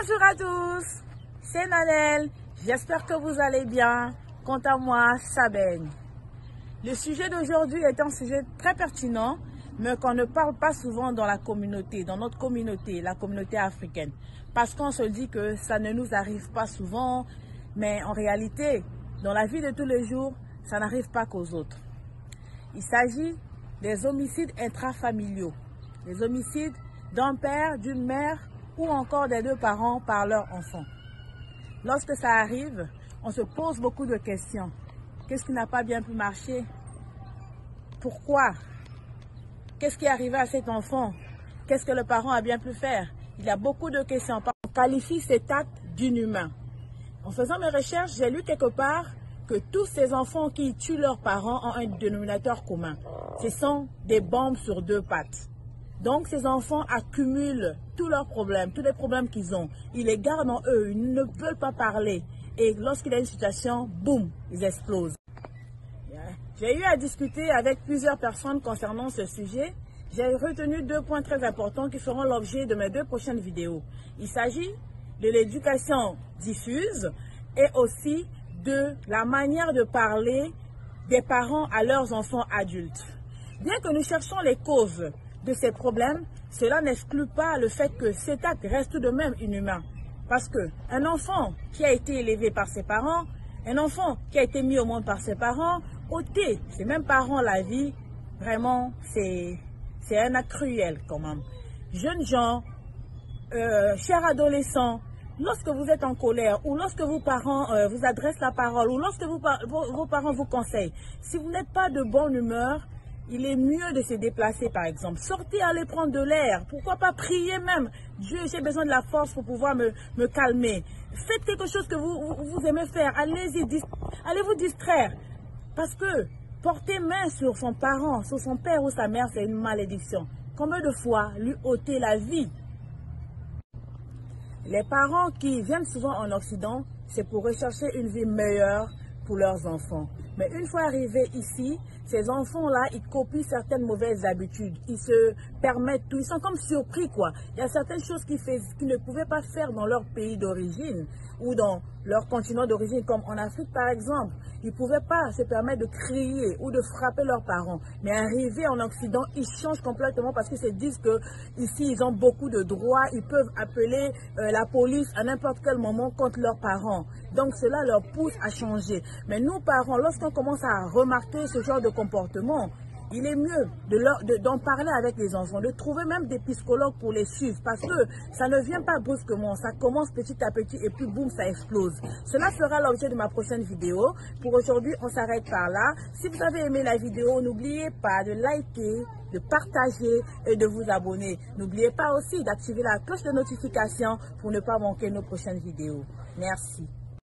Bonjour à tous, c'est Nanel, j'espère que vous allez bien. Quant à moi, ça baigne. Le sujet d'aujourd'hui est un sujet très pertinent, mais qu'on ne parle pas souvent dans la communauté, dans notre communauté, la communauté africaine. Parce qu'on se dit que ça ne nous arrive pas souvent, mais en réalité, dans la vie de tous les jours, ça n'arrive pas qu'aux autres. Il s'agit des homicides intrafamiliaux, des homicides d'un père, d'une mère ou encore des deux parents par leur enfant. Lorsque ça arrive, on se pose beaucoup de questions. Qu'est-ce qui n'a pas bien pu marcher? Pourquoi? Qu'est-ce qui est arrivé à cet enfant? Qu'est-ce que le parent a bien pu faire? Il y a beaucoup de questions. On qualifie cet acte d'inhumain. En faisant mes recherches, j'ai lu quelque part que tous ces enfants qui tuent leurs parents ont un dénominateur commun. Ce sont des bombes sur deux pattes. Donc ces enfants accumulent tous leurs problèmes, tous les problèmes qu'ils ont. Ils les gardent en eux, ils ne veulent pas parler. Et lorsqu'il y a une situation, boum, ils explosent. J'ai eu à discuter avec plusieurs personnes concernant ce sujet. J'ai retenu deux points très importants qui feront l'objet de mes deux prochaines vidéos. Il s'agit de l'éducation diffuse et aussi de la manière de parler des parents à leurs enfants adultes. Bien que nous cherchions les causes de ces problèmes, cela n'exclut pas le fait que cet acte reste tout de même inhumain. Parce qu'un enfant qui a été élevé par ses parents, un enfant qui a été mis au monde par ses parents, ôter ses mêmes parents la vie, vraiment, c'est un acte cruel quand même. Jeunes gens, chers adolescents, lorsque vous êtes en colère ou lorsque vos parents vous adressent la parole ou lorsque vos parents vous conseillent, si vous n'êtes pas de bonne humeur, il est mieux de se déplacer par exemple. Sortez, allez prendre de l'air. Pourquoi pas prier même. Dieu, j'ai besoin de la force pour pouvoir me calmer. Faites quelque chose que vous aimez faire. Allez-y, allez vous distraire. Parce que porter main sur son parent, sur son père ou sa mère, c'est une malédiction. Combien de fois lui ôter la vie? Les parents qui viennent souvent en Occident, c'est pour rechercher une vie meilleure pour leurs enfants. Mais une fois arrivés ici, ces enfants-là, ils copient certaines mauvaises habitudes. Ils se permettent tout. Ils sont comme surpris, quoi. Il y a certaines choses qu'ils ne pouvaient pas faire dans leur pays d'origine ou dans leur continent d'origine, comme en Afrique, par exemple. Ils ne pouvaient pas se permettre de crier ou de frapper leurs parents. Mais arrivés en Occident, ils changent complètement parce qu'ils se disent qu'ici, ils ont beaucoup de droits. Ils peuvent appeler la police à n'importe quel moment contre leurs parents. Donc, cela leur pousse à changer. Mais nous, parents, lorsqu'on commence à remarquer ce genre de comportement, il est mieux d'en parler avec les enfants, de trouver même des psychologues pour les suivre parce que ça ne vient pas brusquement, ça commence petit à petit et puis boum, ça explose. Cela sera l'objet de ma prochaine vidéo. Pour aujourd'hui, on s'arrête par là. Si vous avez aimé la vidéo, n'oubliez pas de liker, de partager et de vous abonner. N'oubliez pas aussi d'activer la cloche de notification pour ne pas manquer nos prochaines vidéos. Merci.